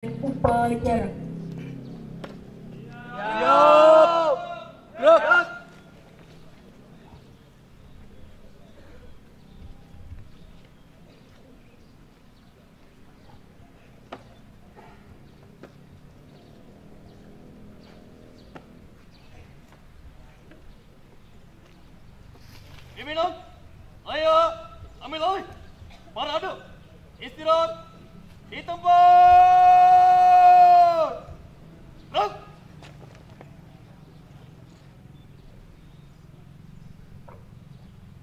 upacara. Siap. Gerak. Diminum. Ayo, ambil oi. Parade. Istirahat. Di tempat. Gerak.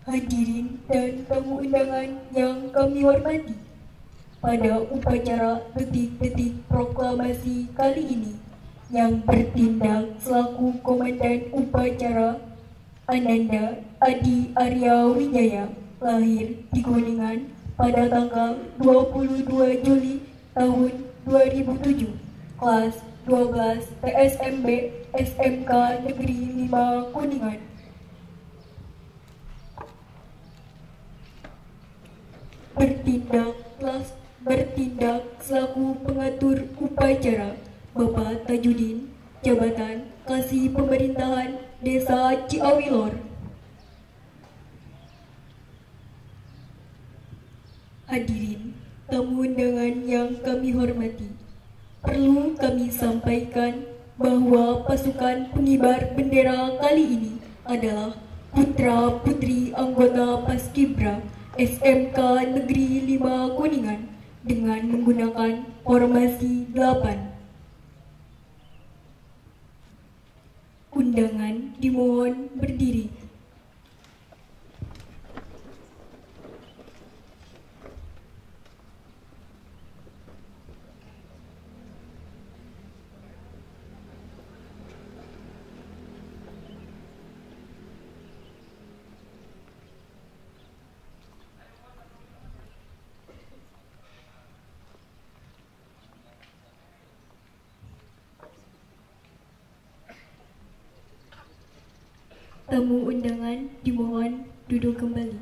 Hadirin dan tamu undangan yang kami hormati, pada upacara detik-detik proklamasi kali ini yang bertindak selaku komandan upacara Ananda Adi Arya Wijaya, lahir di Kuningan pada tanggal 22 Juli tahun 2007, kelas 12 TSMB SMK Negeri 5 Kuningan. Bertindak selaku pengatur upacara Bapak Tajudin, Jabatan Kasih Pemerintahan Desa Ciawilor. Hadirin tamu undangan yang kami hormati, perlu kami sampaikan bahwa pasukan pengibar bendera kali ini adalah putra-putri anggota Paskibra SMK Negeri 5 Kuningan dengan menggunakan formasi 8. Undangan dimohon berdiri. Tamu undangan dimohon duduk kembali.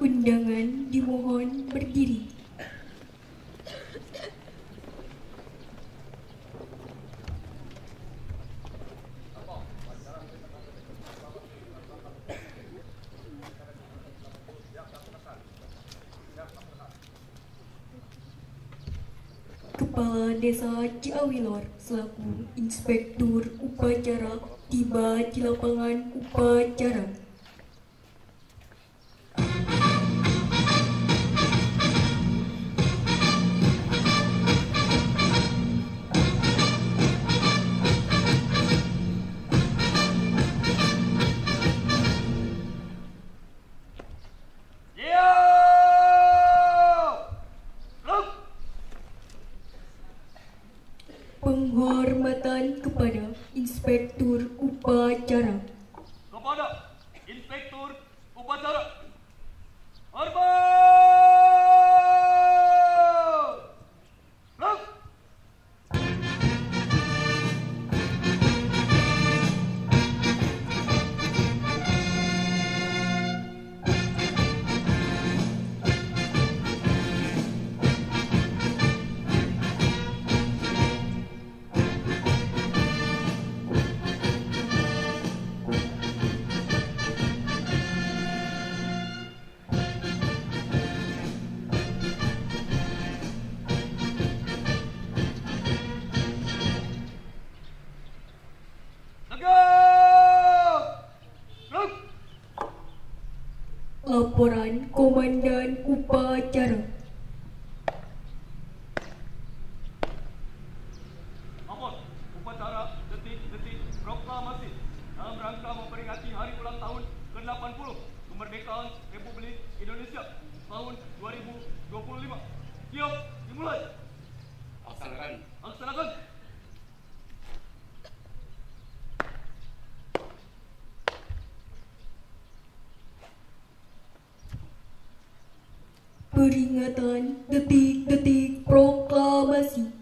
Undangan dimohon berdiri. Kepala Desa Ciawilor selaku Inspektur Upacara tiba di lapangan upacara. Penghormatan kepada Inspektur Upacara. Kepada Inspektur Upacara. Hormat! Gerak! Laporan Komandan Upacara. Apot, upacara detik-detik proklamasi dalam rangka memperingati hari ulang tahun ke-80 kemerdekaan Republik Indonesia tahun 2025. Siap, dimulai. Laksanakan. Laksanakan. Peringatan detik-detik proklamasi.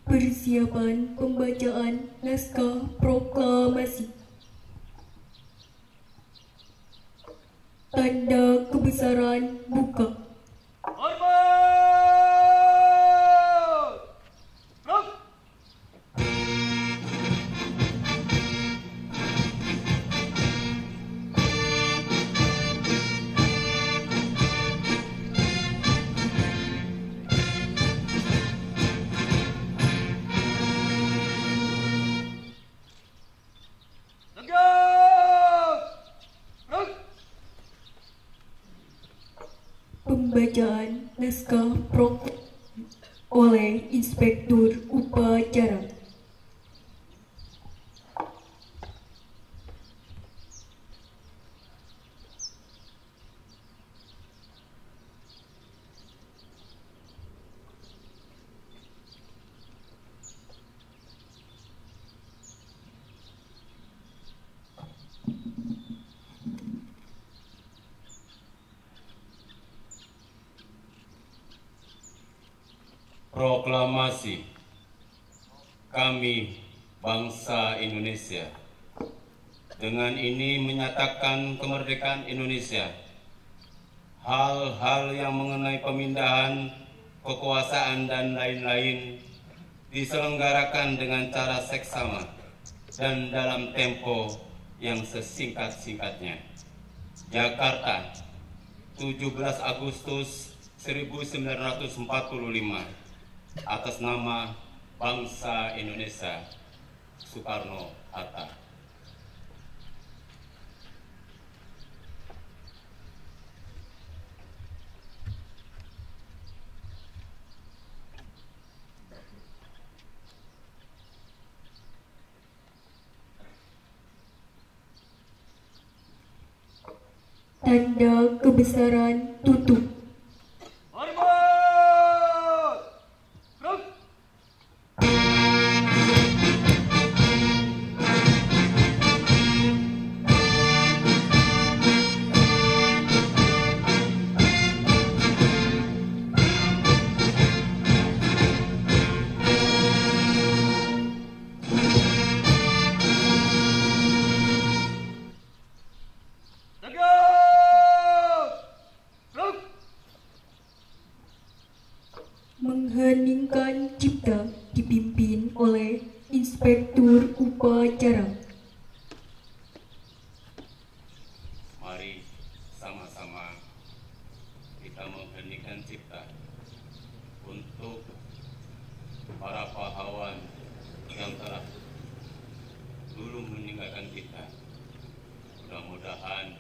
Persiapan pembacaan naskah proklamasi. Tanda kebesaran buka. Hormat! Gerak! naskah oleh Inspektur Upacara. Proklamasi kami bangsa Indonesia dengan ini menyatakan kemerdekaan Indonesia. Hal-hal yang mengenai pemindahan kekuasaan dan lain-lain diselenggarakan dengan cara seksama dan dalam tempo yang sesingkat-singkatnya. Jakarta, 17 Agustus 1945. Atas nama bangsa Indonesia, Soekarno-Hatta. Tanda kebesaran tutup. Mengheningkan cipta dipimpin oleh Inspektur Upacara. Mari sama-sama kita mengheningkan cipta untuk para pahlawan yang telah dulu meninggalkan kita. Mudah-mudahan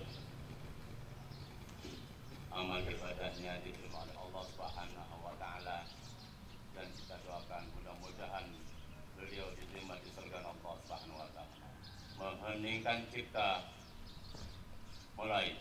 amal ibadahnya diterima oleh Allah Subhanahu wa Ta'ala, dan kita doakan mudah-mudahan beliau diterima di surga Allah Subhanahu wa Ta'ala. Mengheningkan cipta, mulai.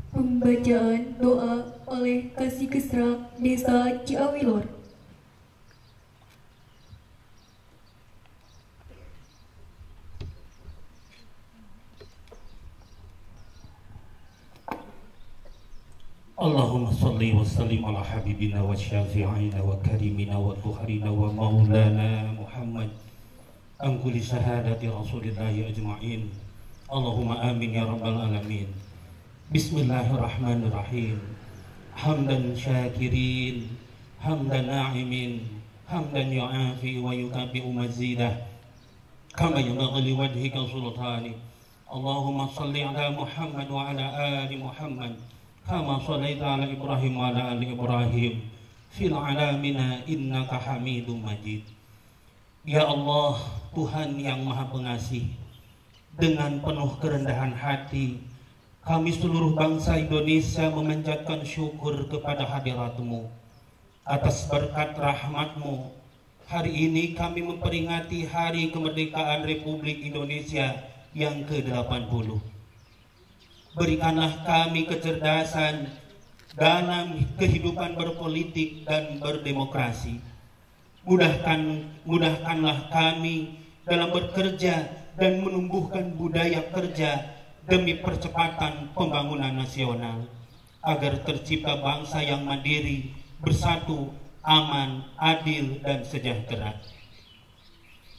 Pembacaan doa oleh Kasih Kesra Desa Ciawilor. Allahumma salli wa sallim ala habibina wa syafi'ina wa karimina wa tuharina wa maulana Muhammad an kulli syahadati rasulillahi ajma'in. Allahumma amin ya rabbal alamin. Bismillahirrahmanirrahim. Hamdan syakirin, hamdan na'imin, hamdan yu'afi wa yukabi'u mazidah kama yanbaghi liwajhika sultani. Allahumma salli ala Muhammad wa ala ali Muhammad kama shallaita ala Ibrahim wa ala ali Ibrahim fil alamina innaka Hamidum Majid. Ya Allah, Tuhan yang Maha Pengasih, dengan penuh kerendahan hati kami seluruh bangsa Indonesia memanjatkan syukur kepada hadirat-Mu. Atas berkat rahmat-Mu, hari ini kami memperingati Hari Kemerdekaan Republik Indonesia yang ke-80. Berikanlah kami kecerdasan dalam kehidupan berpolitik dan berdemokrasi. Mudahkanlah kami dalam bekerja dan menumbuhkan budaya kerja demi percepatan pembangunan nasional, agar tercipta bangsa yang mandiri, bersatu, aman, adil, dan sejahtera.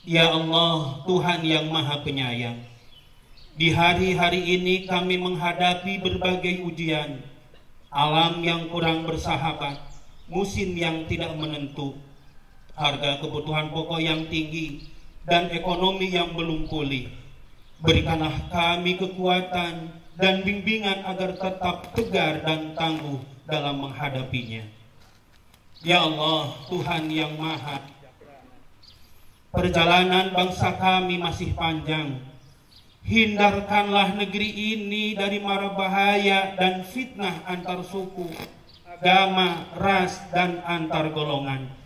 Ya Allah, Tuhan yang Maha Penyayang, di hari-hari ini kami menghadapi berbagai ujian, alam yang kurang bersahabat, musim yang tidak menentu, harga kebutuhan pokok yang tinggi, dan ekonomi yang belum pulih. Berikanlah kami kekuatan dan bimbingan agar tetap tegar dan tangguh dalam menghadapinya. Ya Allah, Tuhan yang Maha, perjalanan bangsa kami masih panjang. Hindarkanlah negeri ini dari mara bahaya dan fitnah antar suku, agama, ras, dan antar golongan.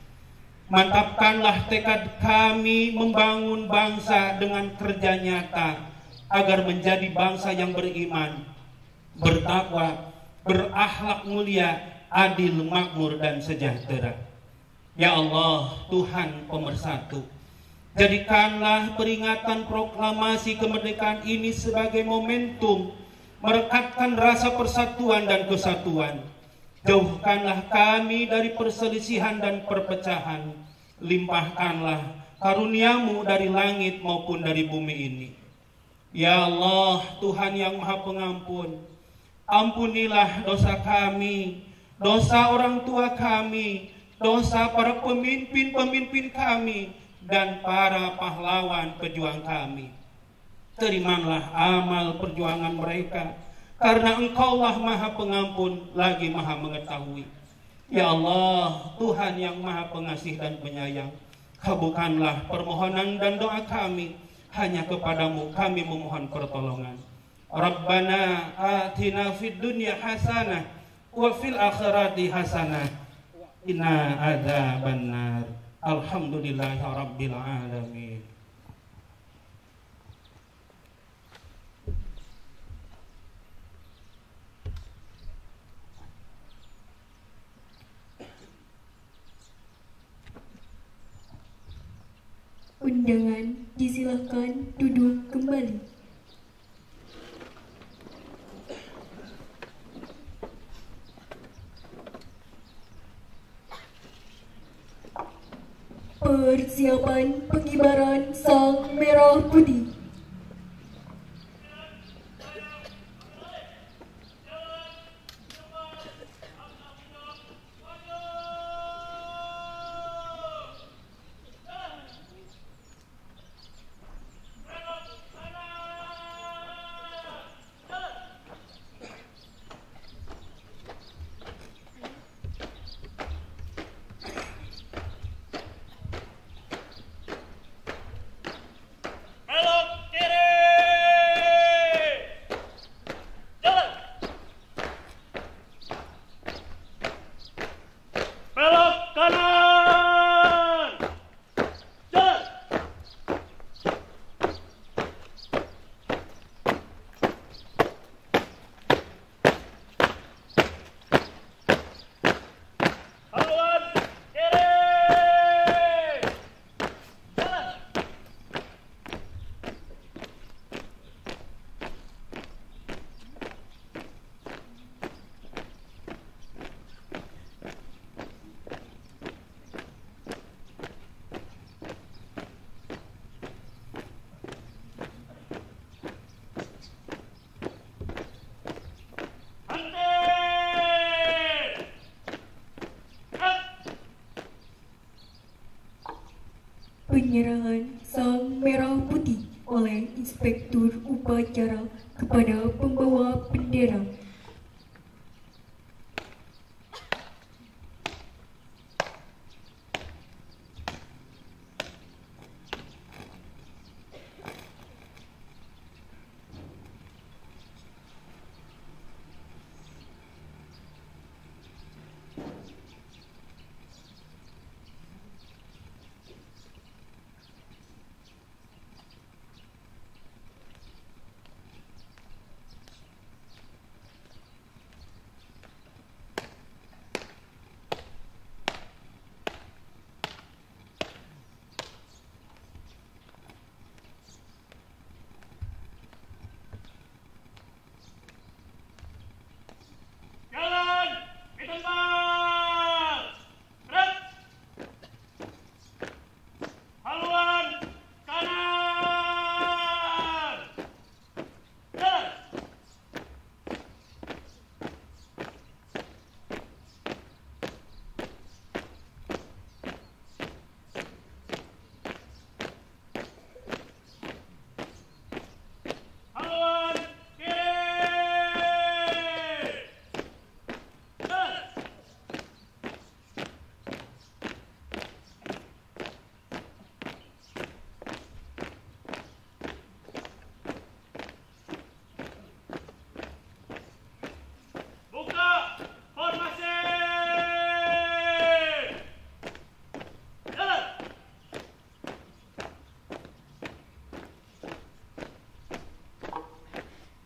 Mantapkanlah tekad kami membangun bangsa dengan kerja nyata, agar menjadi bangsa yang beriman, bertakwa, berakhlak mulia, adil, makmur, dan sejahtera. Ya Allah, Tuhan Pemersatu, jadikanlah peringatan proklamasi kemerdekaan ini sebagai momentum merekatkan rasa persatuan dan kesatuan. Jauhkanlah kami dari perselisihan dan perpecahan. Limpahkanlah karunia-Mu dari langit maupun dari bumi ini. Ya Allah, Tuhan yang Maha Pengampun, ampunilah dosa kami, dosa orang tua kami, dosa para pemimpin-pemimpin kami, dan para pahlawan pejuang kami. Terimalah amal perjuangan mereka, karena Engkaulah Maha Pengampun lagi Maha Mengetahui. Ya Allah, Tuhan yang Maha Pengasih dan Penyayang, kabulkanlah permohonan dan doa kami. Hanya kepadamu kami memohon pertolongan. Rabbana atina fid dunya hasanah wa fil akhirati hasanah qina adzabannar. Alhamdulillahi rabbil alamin. Undangan disilakan duduk kembali. Persiapan pengibaran Sang Merah Putih. Belok upacara kepada pembawa bendera.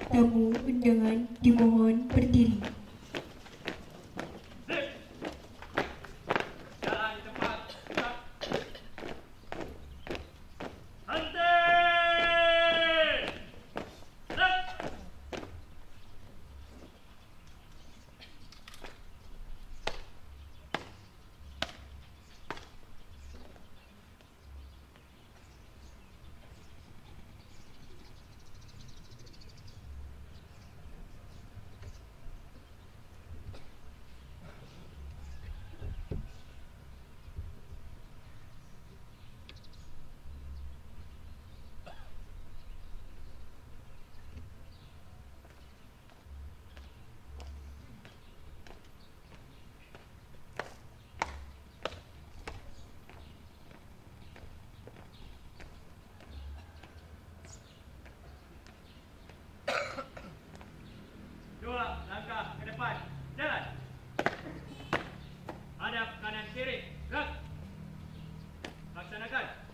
Tamu undangan dimohon berdiri. Jalan di tempat. Henti! Dua langkah ke depan. Jalan. Hadap kanan kiri. Gerak. Laksanakan.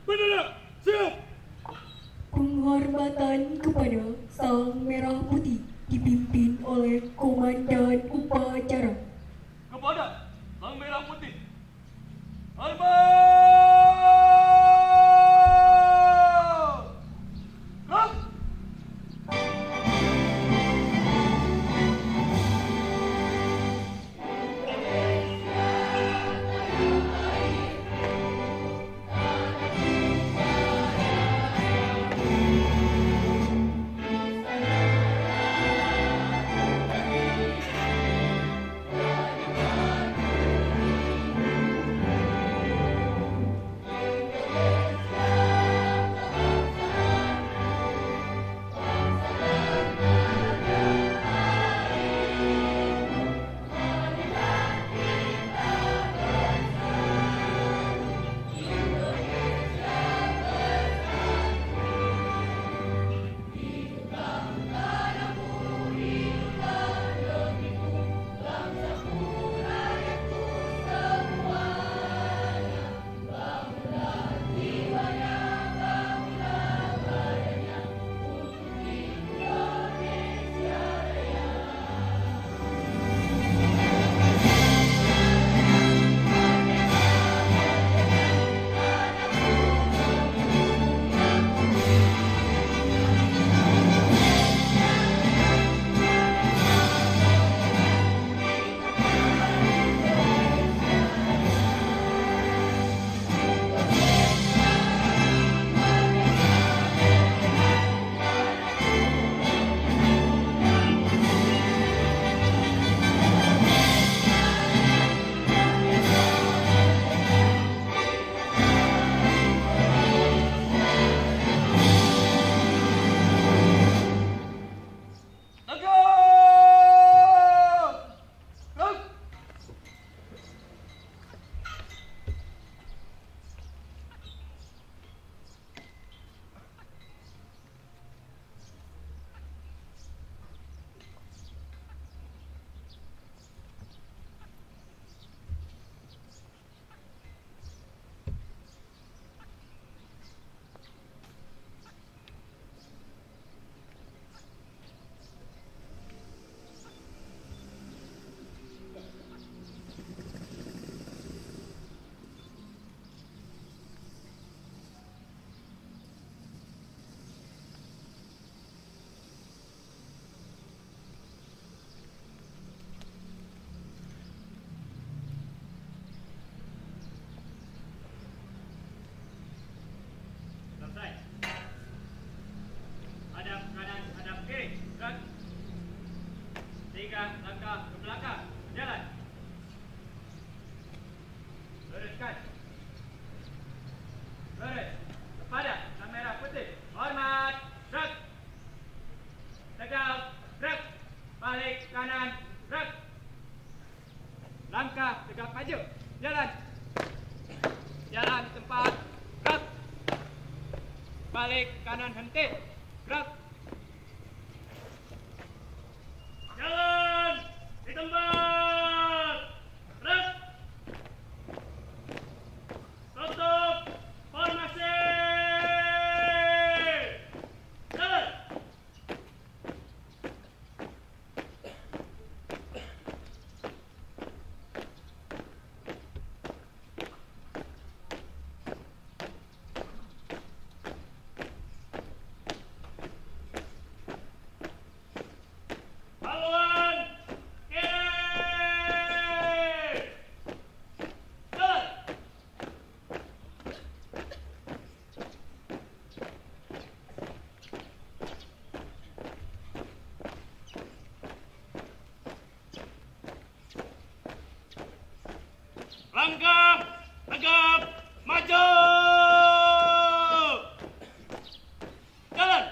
Bendera, siap! Penghormatan kepada Sang Merah Putih dipimpin oleh Komandan Upacara. Kepada Sang Merah Putih. Hormat! Gerak! belakang, jalan. Luruskan. Lurus. Kepada kamera putih. Hormat. Gerak. Tegak. Gerak. Balik kanan. Gerak. Langkah tegak maju. Jalan. Jalan di tempat. Gerak. Balik kanan henti. Gerak. Jalan di tempat. Gerak. Tutup formasi. Jalan. Haluan kiri. Jalan. Langkah tegap maju. Jalan.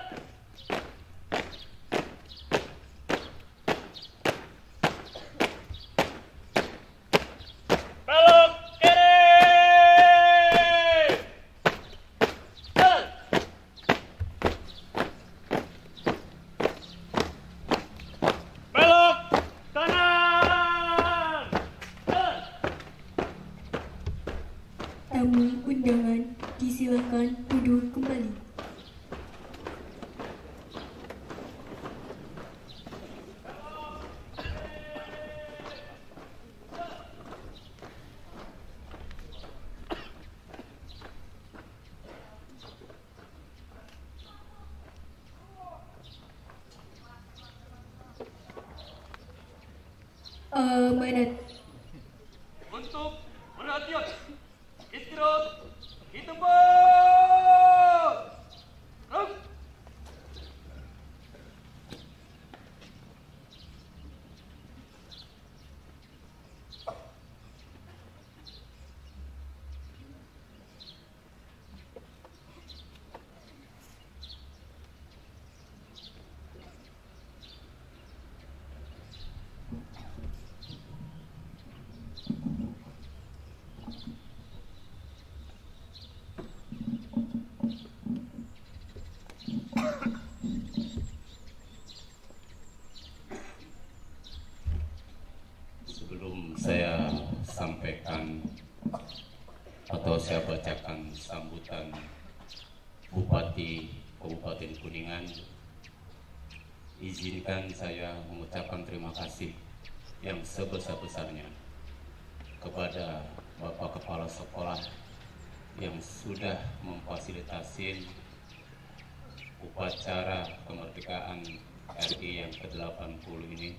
Belok kiri. Jalan. Belok kanan. Jalan. Tamu undangan disilakan duduk kembali. Amanat. Untuk perhatian, istirahat di tempat. Gerak. Sebelum saya sampaikan atau saya bacakan sambutan Bupati Kabupaten Kuningan, izinkan saya mengucapkan terima kasih yang sebesar-besarnya kepada Bapak Kepala Sekolah yang sudah memfasilitasi upacara kemerdekaan RI yang ke-80 ini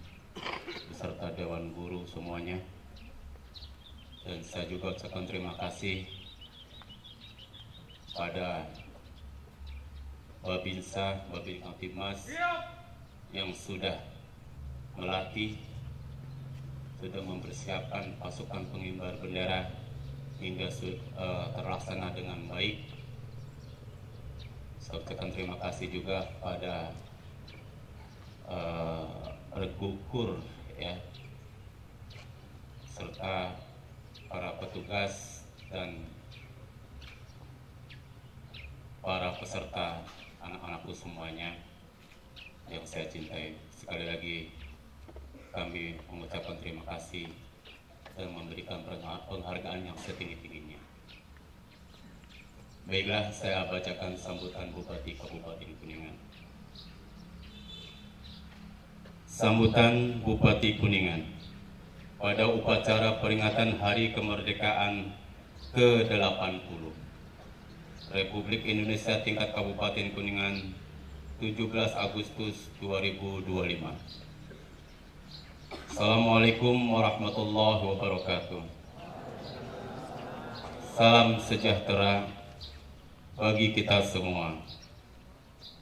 beserta Dewan Guru semuanya. Dan saya juga ucapkan terima kasih pada Babinsa, Babin Kamtibmas yang sudah melatih, sudah mempersiapkan pasukan pengibar bendera hingga terlaksana dengan baik. Saya ucapkan terima kasih juga pada Regukur ya, serta para petugas dan para peserta, anak-anakku semuanya yang saya cintai. Sekali lagi kami mengucapkan terima kasih dan memberikan penghargaan yang setinggi-tingginya. Baiklah, saya bacakan sambutan Bupati Kabupaten Kuningan. Sambutan Bupati Kuningan pada upacara peringatan Hari Kemerdekaan ke-80 Republik Indonesia tingkat Kabupaten Kuningan 17 Agustus 2025. Assalamualaikum warahmatullahi wabarakatuh. Salam sejahtera bagi kita semua.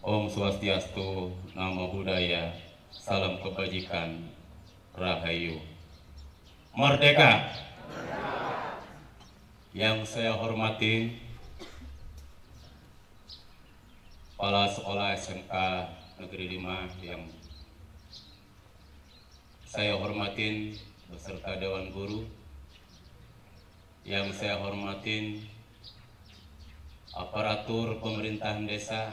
Om Swastiastu, Namo Buddhaya, salam kebajikan, Rahayu. Merdeka. Yang saya hormati Kepala Sekolah SMK Negeri 5 yang saya hormatin beserta Dewan Guru, yang saya hormatin aparatur pemerintahan desa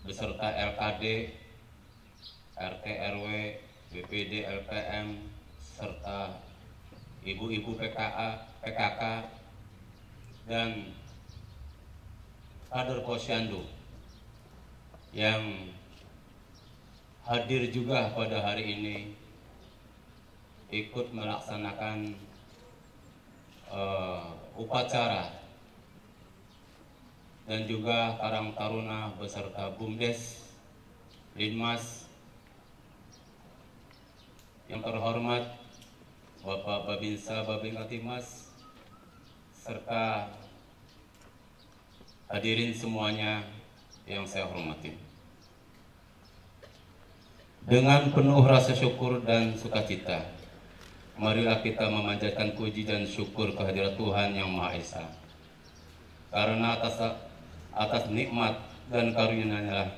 beserta LKD, RT RW, BPD LPM serta ibu-ibu PKK dan kader Posyandu yang hadir juga pada hari ini ikut melaksanakan upacara, dan juga Karang Taruna beserta Bumdes, Linmas, yang terhormat Bapak Babinsa Babin Katimas, serta hadirin semuanya yang saya hormati. Dengan penuh rasa syukur dan sukacita, marilah kita memanjatkan puji dan syukur kehadirat Tuhan Yang Maha Esa. Karena atas nikmat dan karunia-Nya lah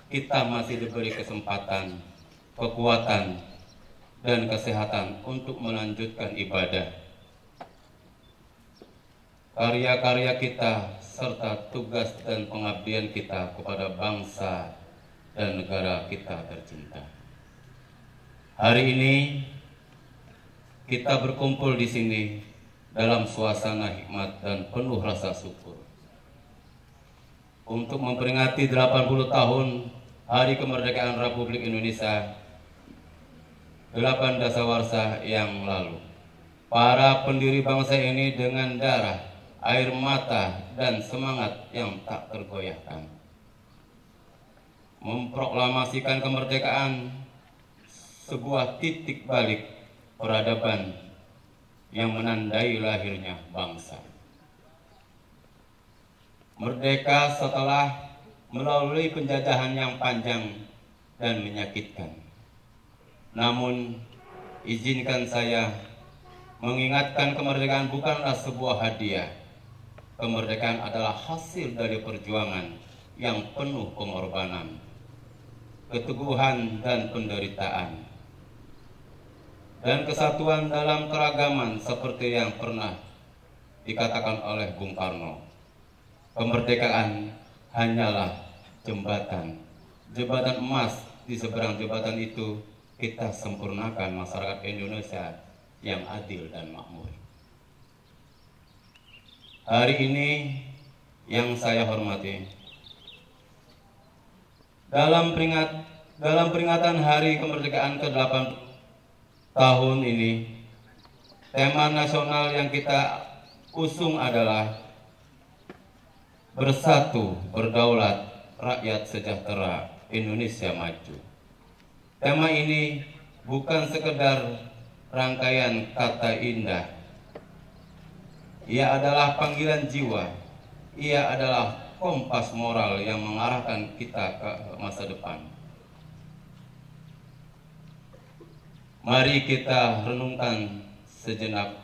kita masih diberi kesempatan, kekuatan, dan kesehatan untuk melanjutkan ibadah. Karya-karya kita serta tugas dan pengabdian kita kepada bangsa dan negara kita tercinta. Hari ini kita berkumpul di sini dalam suasana hikmat dan penuh rasa syukur untuk memperingati 80 tahun Hari Kemerdekaan Republik Indonesia 8 dasawarsa yang lalu. Para pendiri bangsa ini dengan darah, air mata, dan semangat yang tak tergoyahkan memproklamasikan kemerdekaan, sebuah titik balik peradaban yang menandai lahirnya bangsa. Merdeka setelah melalui penjajahan yang panjang dan menyakitkan. Namun, izinkan saya mengingatkan kemerdekaan bukanlah sebuah hadiah. Kemerdekaan adalah hasil dari perjuangan yang penuh pengorbanan, keteguhan dan penderitaan, dan kesatuan dalam keragaman seperti yang pernah dikatakan oleh Bung Karno. Kemerdekaan hanyalah jembatan emas. Di seberang jembatan itu kita sempurnakan masyarakat Indonesia yang adil dan makmur. Hari ini yang saya hormati, dalam peringatan Hari Kemerdekaan ke-8 tahun ini, tema nasional yang kita usung adalah Bersatu, Berdaulat, Rakyat Sejahtera, Indonesia Maju. Tema ini bukan sekedar rangkaian kata indah. Ia adalah panggilan jiwa. Ia adalah kompas moral yang mengarahkan kita ke masa depan. Mari kita renungkan sejenak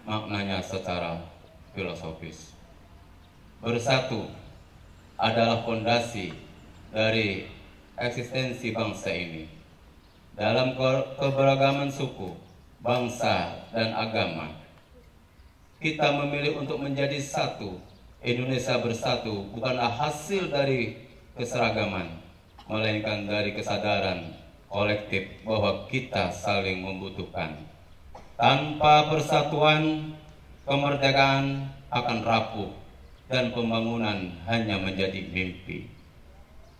maknanya secara filosofis. Bersatu adalah fondasi dari eksistensi bangsa ini. Dalam keberagaman suku, bangsa, dan agama, kita memilih untuk menjadi satu. Indonesia bersatu bukanlah hasil dari keseragaman, melainkan dari kesadaran kolektif bahwa kita saling membutuhkan. Tanpa persatuan, kemerdekaan akan rapuh dan pembangunan hanya menjadi mimpi.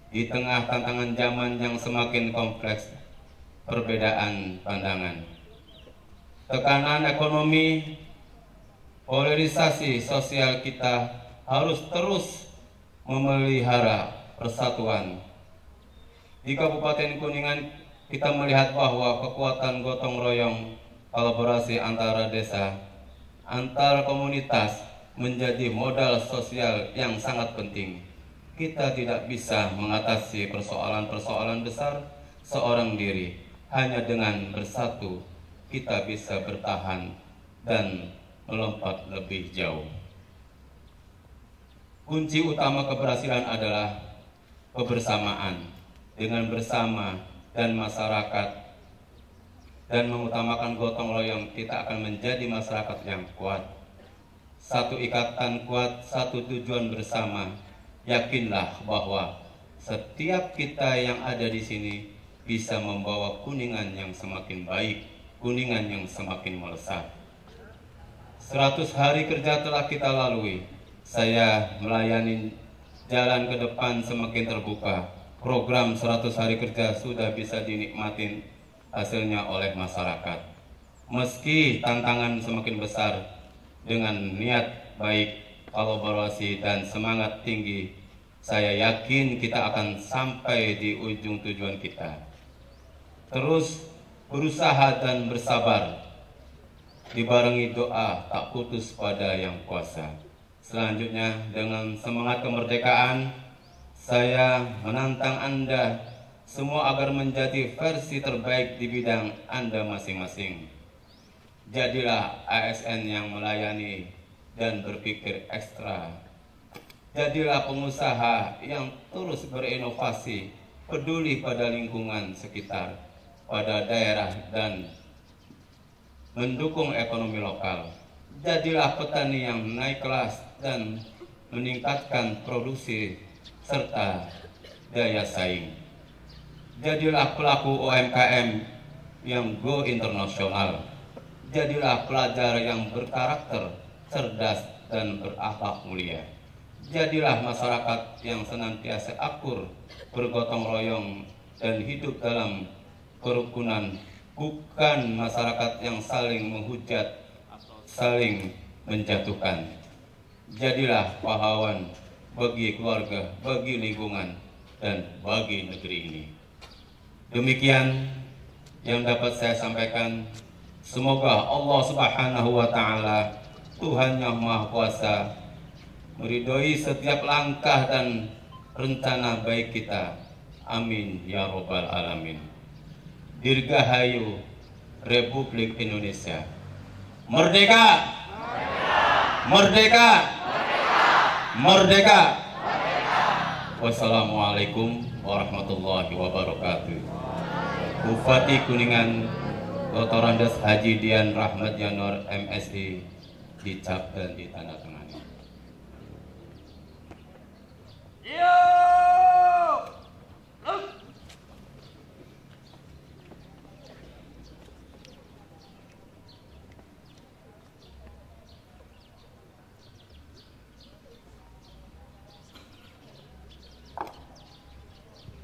Di tengah tantangan zaman yang semakin kompleks, perbedaan pandangan, tekanan ekonomi, polarisasi sosial, kita harus terus memelihara persatuan. Di Kabupaten Kuningan kita melihat bahwa kekuatan gotong royong, kolaborasi antara desa, antar komunitas menjadi modal sosial yang sangat penting. Kita tidak bisa mengatasi persoalan-persoalan besar seorang diri. Hanya dengan bersatu kita bisa bertahan dan melompat lebih jauh. Kunci utama keberhasilan adalah kebersamaan. Dengan bersama dan masyarakat dan mengutamakan gotong royong, kita akan menjadi masyarakat yang kuat. Satu ikatan kuat, satu tujuan bersama. Yakinlah bahwa setiap kita yang ada di sini bisa membawa Kuningan yang semakin baik, Kuningan yang semakin melesat. 100 hari kerja telah kita lalui. Saya melayani jalan ke depan semakin terbuka. Program 100 hari kerja sudah bisa dinikmatin hasilnya oleh masyarakat. Meski tantangan semakin besar, dengan niat baik, kolaborasi dan semangat tinggi, saya yakin kita akan sampai di ujung tujuan kita. Terus berusaha dan bersabar, dibarengi doa tak putus pada Yang Kuasa. Selanjutnya, dengan semangat kemerdekaan, saya menantang Anda semua agar menjadi versi terbaik di bidang Anda masing-masing. Jadilah ASN yang melayani dan berpikir ekstra. Jadilah pengusaha yang terus berinovasi, peduli pada lingkungan sekitar, pada daerah dan mendukung ekonomi lokal. Jadilah petani yang naik kelas dan meningkatkan produksi serta daya saing. Jadilah pelaku UMKM yang go internasional. Jadilah pelajar yang berkarakter, cerdas dan berakhlak mulia. Jadilah masyarakat yang senantiasa akur, bergotong royong dan hidup dalam kerukunan, bukan masyarakat yang saling menghujat, saling menjatuhkan. Jadilah pahlawan bagi keluarga, bagi lingkungan, dan bagi negeri ini. Demikian yang dapat saya sampaikan. Semoga Allah Subhanahu wa Ta'ala, Tuhan yang Maha Kuasa, meridhoi setiap langkah dan rencana baik kita. Amin ya Rabbal Alamin. Dirgahayu Republik Indonesia. Merdeka! Merdeka! Merdeka! Wassalamualaikum warahmatullahi wabarakatuh. Bupati Kuningan Dr. Andes Haji Dian Rahmat Yanur MSI dicap dan ditandatangani.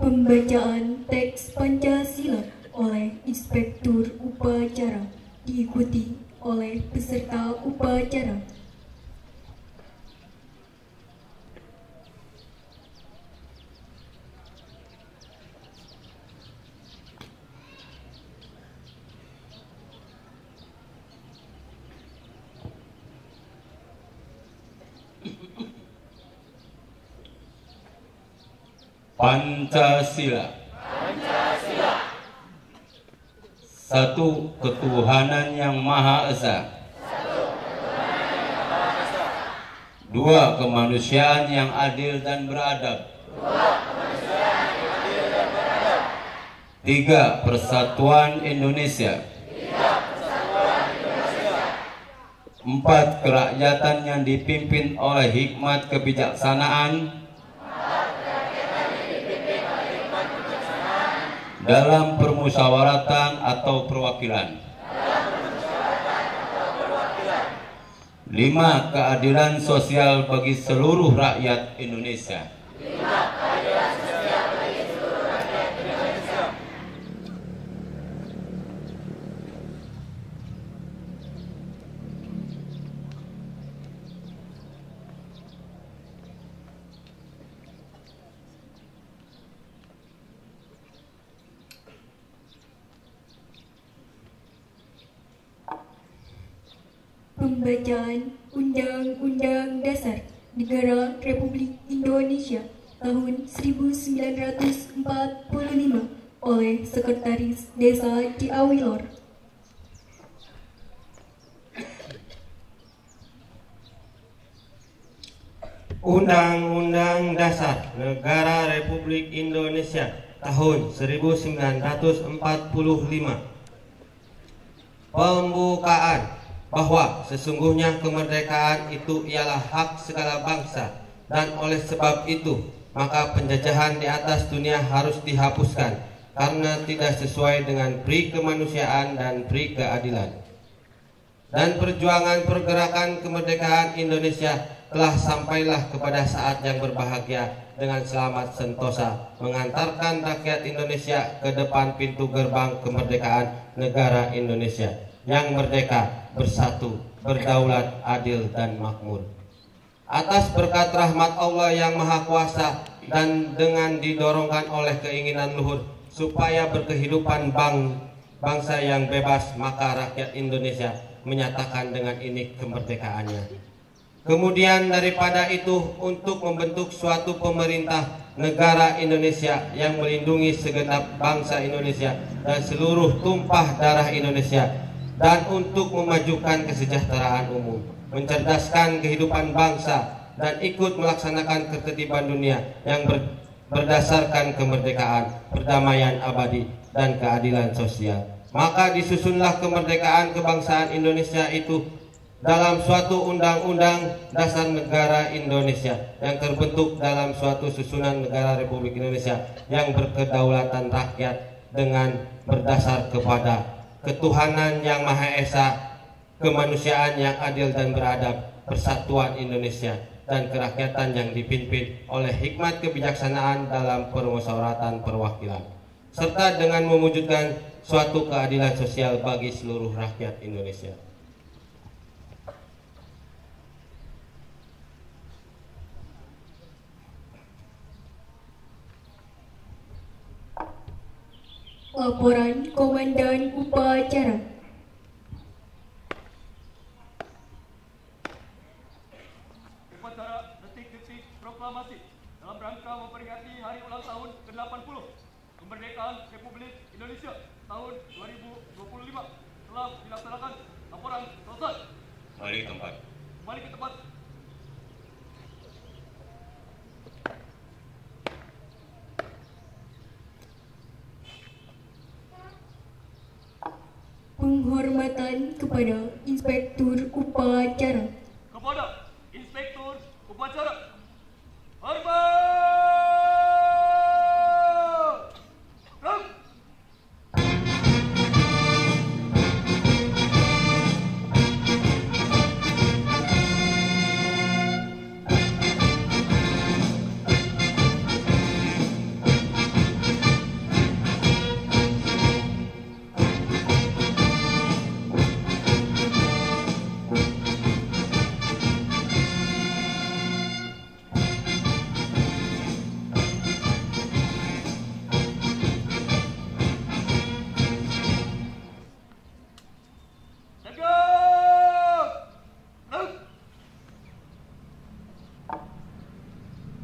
Pembacaan teks Pancasila oleh Inspektur Upacara diikuti oleh peserta upacara. Pancasila. Satu ketuhanan yang Maha Esa. Dua kemanusiaan yang adil dan beradab. Tiga persatuan Indonesia. Empat kerakyatan yang dipimpin oleh hikmat kebijaksanaan dalam permusyawaratan atau perwakilan. 5. Keadilan sosial bagi seluruh rakyat Indonesia. Pembacaan Undang-Undang Dasar Negara Republik Indonesia tahun 1945 oleh Sekretaris Desa Ciawilor. Undang-Undang Dasar Negara Republik Indonesia tahun 1945. Pembukaan bahwa sesungguhnya kemerdekaan itu ialah hak segala bangsa, dan oleh sebab itu maka penjajahan di atas dunia harus dihapuskan karena tidak sesuai dengan pri kemanusiaan dan pri keadilan. Dan perjuangan pergerakan kemerdekaan Indonesia telah sampailah kepada saat yang berbahagia dengan selamat sentosa mengantarkan rakyat Indonesia ke depan pintu gerbang kemerdekaan negara Indonesia yang merdeka, bersatu, berdaulat, adil, dan makmur. Atas berkat rahmat Allah yang Maha Kuasa dan dengan didorongkan oleh keinginan luhur supaya berkehidupan bangsa yang bebas, maka rakyat Indonesia menyatakan dengan ini kemerdekaannya. Kemudian daripada itu, untuk membentuk suatu pemerintah negara Indonesia yang melindungi segenap bangsa Indonesia dan seluruh tumpah darah Indonesia, dan untuk memajukan kesejahteraan umum, mencerdaskan kehidupan bangsa, dan ikut melaksanakan ketertiban dunia yang berdasarkan kemerdekaan, perdamaian abadi, dan keadilan sosial. Maka disusunlah kemerdekaan kebangsaan Indonesia itu dalam suatu undang-undang dasar negara Indonesia yang terbentuk dalam suatu susunan negara Republik Indonesia yang berkedaulatan rakyat dengan berdasar kepada ketuhanan yang Maha Esa, kemanusiaan yang adil dan beradab, persatuan Indonesia, dan kerakyatan yang dipimpin oleh hikmat kebijaksanaan dalam permusyawaratan perwakilan, serta dengan mewujudkan suatu keadilan sosial bagi seluruh rakyat Indonesia. Laporan Komandan Upacara. Upacara detik-detik proklamasi dalam rangka memperingati hari ulang tahun ke-80 kemerdekaan Republik Indonesia tahun 2025 telah dilaksanakan. Laporan selesai. Kembali ke tempat. Kembali ke tempat. Penghormatan kepada Inspektur Upacara. Kepada Inspektur Upacara. Hormat! Rem!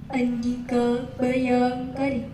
Andika Bayangkari.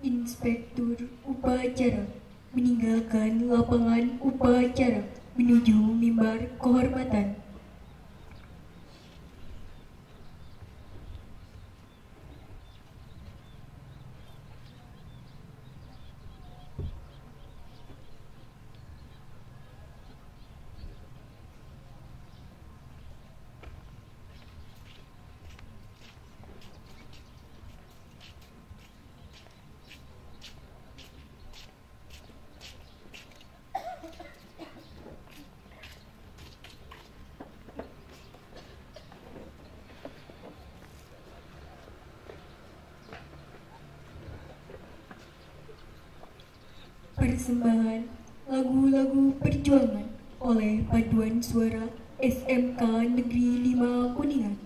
Inspektur Upacara meninggalkan lapangan upacara menuju mimbar kehormatan. Persembahan lagu-lagu perjuangan oleh Paduan Suara SMK Negeri 5 Kuningan.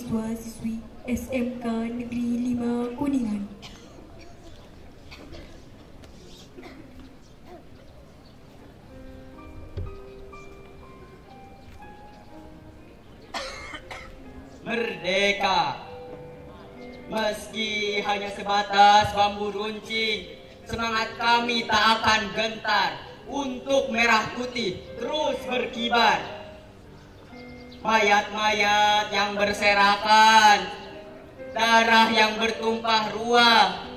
siswa-siswi SMK Negeri 5 Kuningan. Merdeka. Meski hanya sebatas bambu runcing, semangat kami tak akan gentar untuk merah putih terus berkibar. Mayat-mayat yang berserakan, darah yang bertumpah ruah,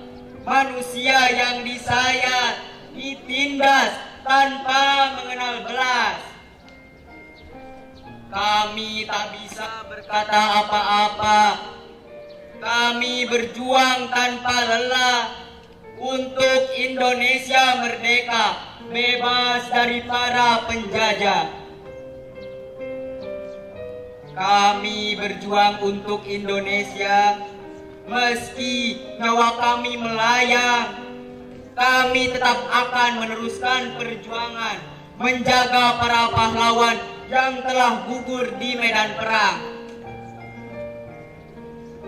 manusia yang disayat, ditindas tanpa mengenal belas. Kami tak bisa berkata apa-apa. Kami berjuang tanpa lelah untuk Indonesia merdeka, bebas dari para penjajah. Kami berjuang untuk Indonesia, meski nyawa kami melayang. Kami tetap akan meneruskan perjuangan, menjaga para pahlawan yang telah gugur di medan perang.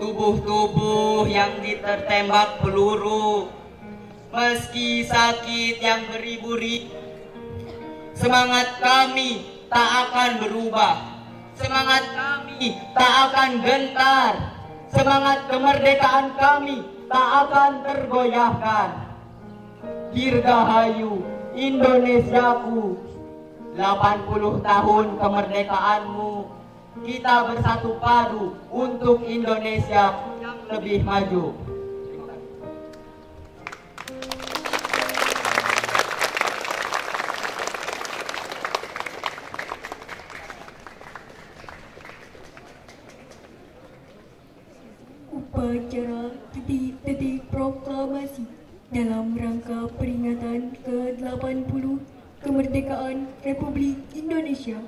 Tubuh-tubuh yang ditertembak peluru, meski sakit yang beribu-ribu, semangat kami tak akan berubah. Semangat kami tak akan gentar. Semangat kemerdekaan kami tak akan tergoyahkan. Dirgahayu Indonesiaku, 80 tahun kemerdekaanmu, kita bersatu padu untuk Indonesia yang lebih maju. Upacara detik-detik proklamasi dalam rangka peringatan ke-80 kemerdekaan Republik Indonesia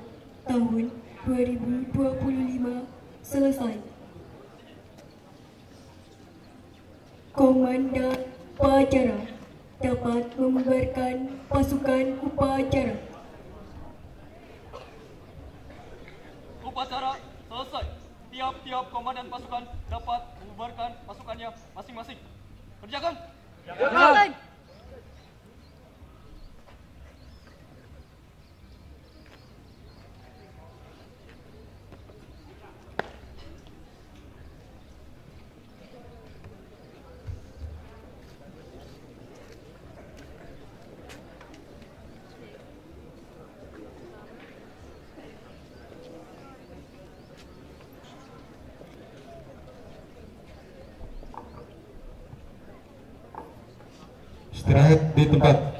tahun 2025 selesai. Komandan upacara dapat membubarkan pasukan upacara. Upacara selesai. Tiap-tiap komandan pasukan dapat membubarkan pasukannya masing-masing. Kerjakan. Kerjakan. Istirahat di tempat.